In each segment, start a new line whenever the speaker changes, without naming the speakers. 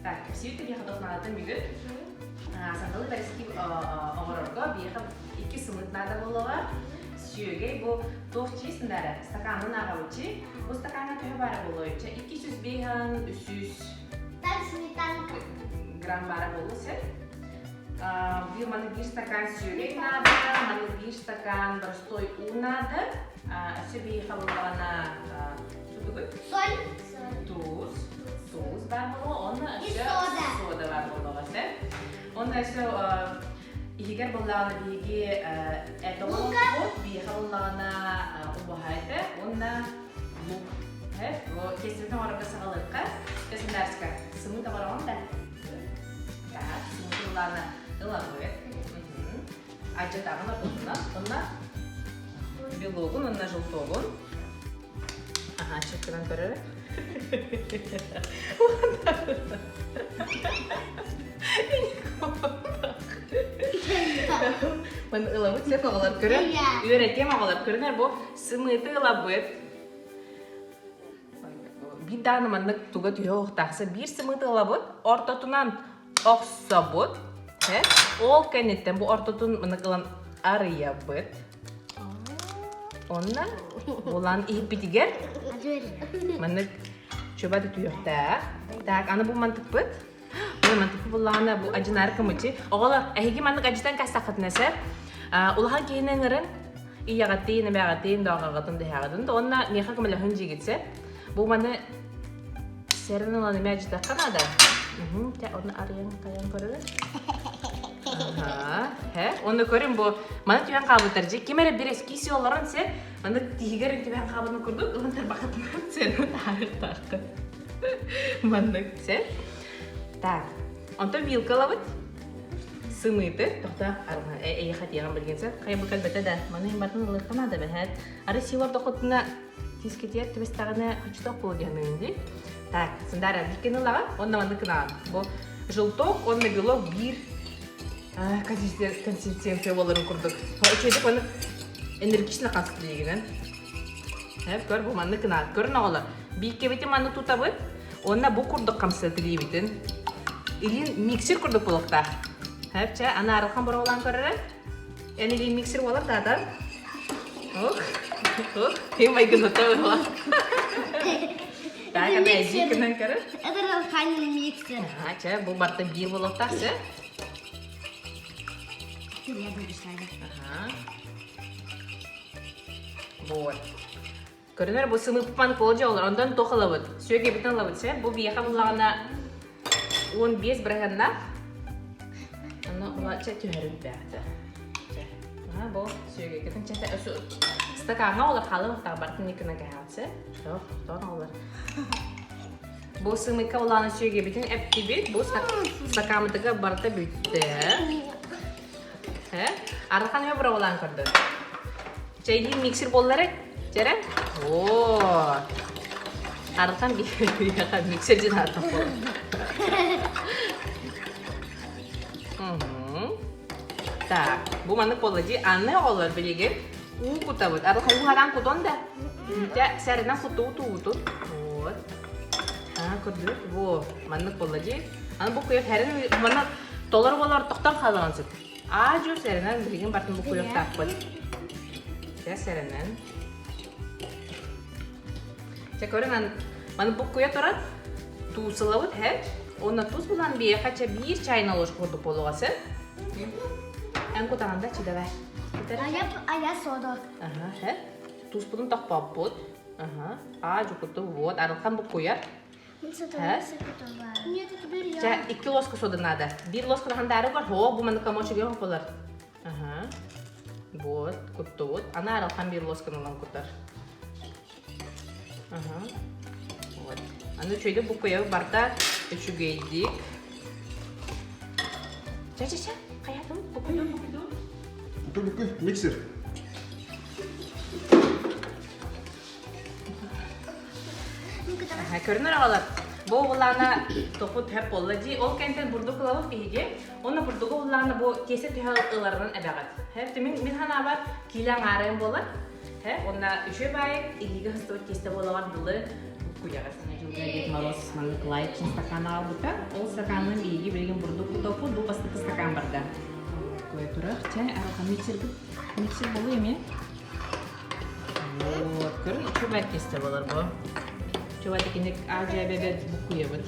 Так, все это бияха тохнадатын бүгін. Сандалы бәріски оғырырға бияха 2 сымыт нада болуға. Сүйеге бұл тоқчи сындары стаканын аға өчі. Бұл стаканға түйі бары болу өчі. 200 бейхан 300 грамм бары болу сен. Бұл маны 1 стакан сүйеге нады, маны 1 стакан простой у нады. Все бияха болуғана туз бар болу, оны сода бар болуға сен. Оны егер болағына бейге әтоғын бұд, бейге болағына ұбағайды, онда лук. Кесімді орынға сағалыққа, кесімді әрсіка сымы да барағын да. Сымы болағына ұлағы. Ажатағына бұдына, онда белогын, онда жылтоғын. Чеккадан көрері. Мен ылабыт сеп ағалап көрер. Үйретем ағалап көрінер бұл сымыты ылабыт. Bir dana manlık tuğa tüye oğtaqsa bir sımıdı ılabıt. Ortatından oqsa bıt. Ol kennetten bu ortatın manlık ılan arıya bıt. Ondan olan ihip bitiger. Manlık çöba da tüye oğtaq. Tak, ana bu mantık bıt. Bu mantık bulağına bu acınar kımıcı. Oğla, ehigi manlık acıdan kastakıt neser. Ulahan keyinen ırın. İyağatın, nebağatın, dağağatın, dehağatın. Onunla nexa kımıla hıncı gitse. Bu manı serin olan neme acıda kanada. Onu arayan kayan görürüm. Onu görürüm bu. Manı tüyen kabıtırcı. Kemere bir eskisi yolların sen. Manı tihigerin tüyen kabıtını kurduk. Onun tarbakatını sen. Tarih takı. Manı sen. Так, онто вилкалабыт, сымыты, тоқта әйіға тияған білгенсі, қай бұқал бәті да, маны ембатын ұлыққана да бәхәд. Ары силар доқытына тискетер, түбестағына хүчтоқ болу дегеніңді. Так, сындары біккен ұлаға, онна маны кынаған. Бұл жылтоқ, онна белок бір консистенция боларын құрдық. Өчедік оны энергична қансық дегенен. Көр, бұл маны кынаған. Көрін оғылы, бейке беті маны тұтабыт, онна бұл құрдық қамсылты дейбетін. Илин миксер курдук болукта. Хәпчә, ана арылхан бара olan көрәр. Яни илин миксер болар да адам. Ох. Кем байгын отова. Так, ана җикнән көрәр.
Это арылхан миксер.
Ача, бу барта бир болукта се.
Я буду ставить.
Вот. Көрәр бу сынып пан колҗа олар, ондан тохалабыт. Сөйге битен лабыт се. Бу бияха булагана 15 браганда. Аны улача төһәрүк бәхтә. Бу сөйге кетен чәтә өсү. Стаканга олар халык та бартын никенә кәһәтсе. Шоқ, тон олар. Бу сымыка уланы сөйге битен әптибит. Бу стакамытыга барта битте. Архан я бара улан кырды. Чәйли миксер боллары. Жәрә? О! Архан бияка миксер жина тапты. Так, bu manık bolaji anne olur bilegen. Kutavut. Arıkan uhadan kuton da. Ya serinden kutu. Вот. Kurdu. Bu manık bolaji. Ana bu koyup herin manık dolar olar toqtan qalgansın. Aju serinden bilegen bartın bu koyup tapıt. Ya serinden. Çekoran manık bu koyup torat. Tuzlavut her. Ona tuz bulan bir kaça bir çayına ложку kurdu pologası. En kutananda çide ver.
Я сода.
Tuz budun taqpap bud. Aju kutu вот. Arılkan bu koyar.
Нет, это бери.
Çe 2 ложка soda nada. 1 ложка da handara var. Ho bu manı kamoçu gel hopolar. Вот, kutu вот. Ana arılkan 1 ложканы olan kutar. Вот. Аны çöyde bu koyar barda üçügeydik. Çe. Hayatım, bu koydu.
Mixer.
Көрінер ағалар. Бұл оланы тоқу төп болады. Ол кәнтен бұрдық ұлауық бейге. Оны бұрдығы оланы бұл кесе түйалықыларынан әбәғат. Мен хана бар кейлен ағарайын болар. Онына үші бай, илігі хыстығы кесті болаған бұлы көйағасына Дед Мороз маннык лайкын стакан албыта. Ол стаканын биги берген бурдук топу бу бастыкы стакан барда. Кое турак чай арахан миксер болу эме. Вот, көр чуба кесте болар бу. Чуба текинек ажа бебет букуебыт.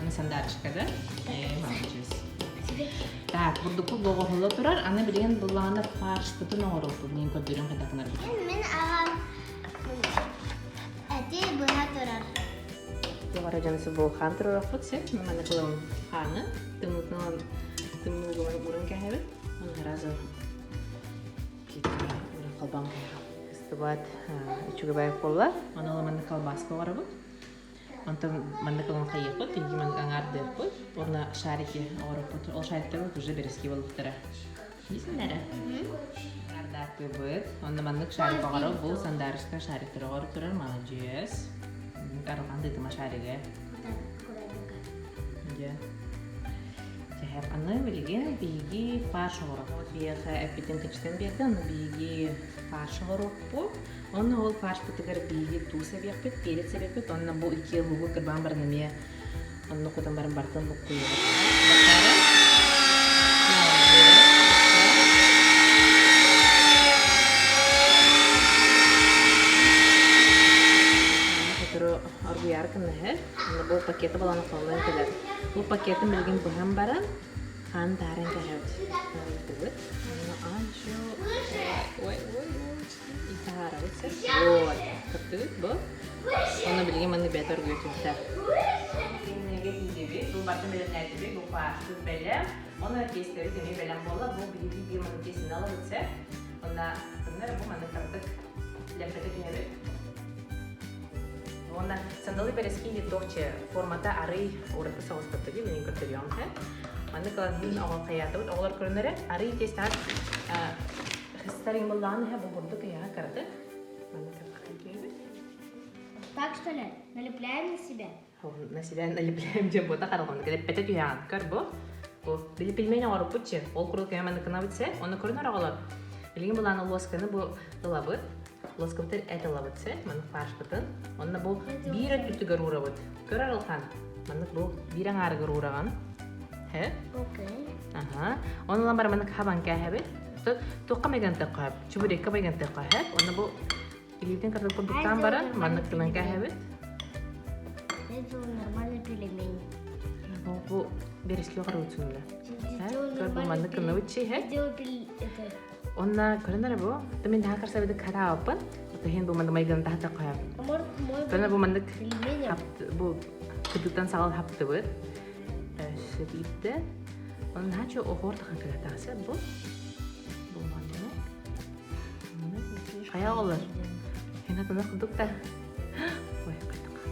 Аны сандарышка да. Молодец. Так, бурдуку богохоло турар, аны билген булланы фарш бүтүн оңорулту. Мен көрдөрүм кадакынар.
Мен ағам әте бұна тұрар.
Жоғары жанысы бұл қан тұрар бұд сен. Маманы қылым қаны. Тымылғылар бұрын кәйбі. Оны ғаразы кетті. Бұрын қалбан кәйбі. Кісті бәд үшігі бәйік болар. Оны маңды қалбас болар бұд. Онтан маңды қылын қайық бұд. Бейгі маңды аңарды бұд. Оны шарики ауырып бұд. Ол шарикті бұд уже береске болып тұра. Дейсіңдері? Ардақы бұд. Оны маңдық шарик оғару. Бұл сандарышқа шариктері оғарып тұрар. Молодец. Арылған дыдыма шарығы. Жахап аны білген бейгі фарш оғырық. Бейгі әппетен кәчтен бейді, аны бейгі фарш оғырық бұл. Оны ол фарш бұтығыр бейгі туса бейқпет, перец бейқпет. Оны бұл екі лұғы кірбан барыны ме. Оны құтан барын бартын бұл құйығы. Бұл пакеті баланы қолын келер. Бұл пакетін білген бұған баран қан тарын кәжет. Аншу. Ой. Итара өтсір. Вот. Күптігіт бұл. Оны білген мәні бәт өргі өтімтер. Неге кейдебе. Бұл бартын білін әйтібе. Бұл фаршыз бәлем. Оны кестері көмей бәлем болы. Бұл білгі бір мәні кесін алып өтсі. Онда күнлер бұл мәні кірдік ләпеті кәйбе. Онда сандалы берескинде торче формата арый ораты соғыстыптыды менен көртөрүм. Маны каланын оғал қаятыбыд. Оғалар көрінері арый тестар хыстарың боллағын бұл бұрды каяға кірді. Маны кірді.
Так что ли? Налепляем на себя?
На себя налепляем же бота қаралғанды. Кәдеп бәті түйяған. Көр бұл. Білі пілмейін оғарып бұтче. Ол құрыл кәйі маны кына бітсе, оны көрінер оғалар. Білген болағын лосканы бұл дылабыд. Лоскоптер әті лабытсы, мәнік фарш бұтын. Онына бұл бір әттүттігір ұрабыд. Көр арылқан. Мәнік бұл бір аңарығыр ұраған.
Окей.
Онына бар мәнік хабан кәйбі. Тоққа мәйгантық қойып, чүбірекке мәйгантық қойып. Онына бұл илейтін кірді құрдықтан барын, мәнік кілін кәйбі.
Это нормальный пельмень.
Бұл береске оғар өтсінілі. Көр бұл мәнік кілін өтші. Онна көрінер бұл, мен тағы қарса беді қара апын, хен бұл мәнді майганы тағы қойып. Көрінер бұл мәндік күдіктен сағал хапты бұд. Шыбейді. Оның хачу оғыр тақын кірі тағысы бұл. Бұл мәндіне. Қая олар. Хен атына құдық та. Ой, қайтыңға.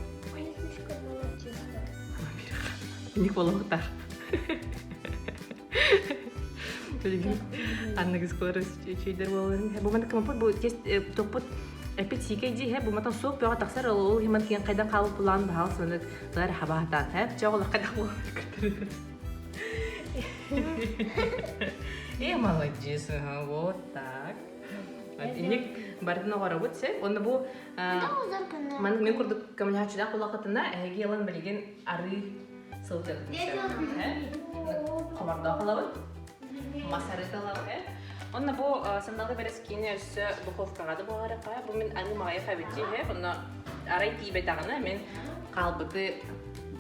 Ник болуқтар. Аннагыз көріс чүйдер болуын. Бұл мәнді кіміпіт, бұл тест топыт әпет сикай дей, бұл мәтін соқ бөға тақсар, ол хеман кейін қайдан қалып бұлан бағал сөнік бұлар хабағатан. Жоғылар қайдан болуын күттірі. Молодец, вот так. Инек бардың оғары бұтсы, оны бұл мен көрдік көмілхатшыда қолақытына әйге елін білген ары сылтыр. Қомарда қалауын. Масары талауы. Онна бұл сандалды берес кейіне өсі духовкаға да болғары қая. Бұл мен аңы мағай қабетті. Онна арай тейбет ағына мен қалбыды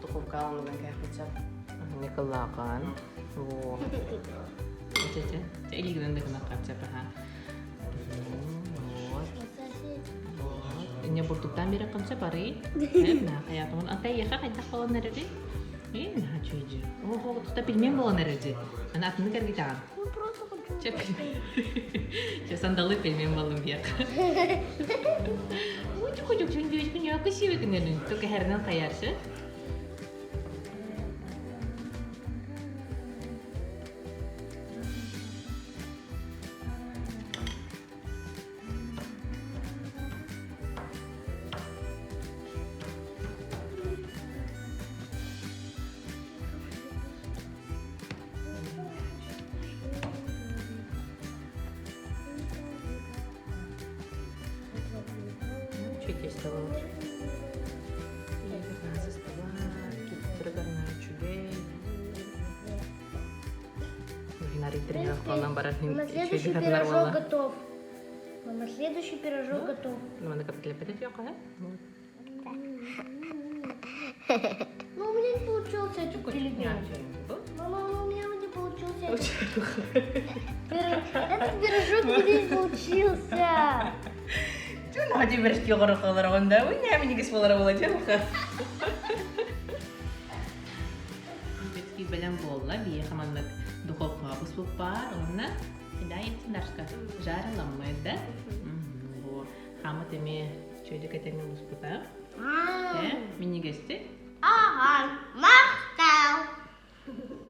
духовка алынудан кәйбетсі. Не қыллаған. Элигіден де күнақ қатсап. Не бұрдықтан бері қымсап арай. Қаятымын. Аңқай еқа қайдақ болан әрі? Nah, cuy. Oh, kita pilih memang mana aja. Anak anu kan kita. Cepet. Jadi sandalnya pilih memang biar. Ujuk punya aku sih begini. Tuh kehernan kayak sih. Чуть есть того. Нарик тренировкалынан барар.
Мама, следующий пирожок готов. Мама, следующий пирожок готов.
Ну, она как-то лепетать yok, а?
Ну, у меня не получился этот пирожок. Мама, у меня не получился этот пирожок у меня не получился.
Чего на ходе пирожки горохолар онда? Ой, не, мне гис болара болачак. Бетки белән болла, бие хаманлык духовка буспук бар, онна да етсиндарска жарыламайды да. Бу хамы теме чөйдө кетенин буспука. Мине гесте?
Ага, мама.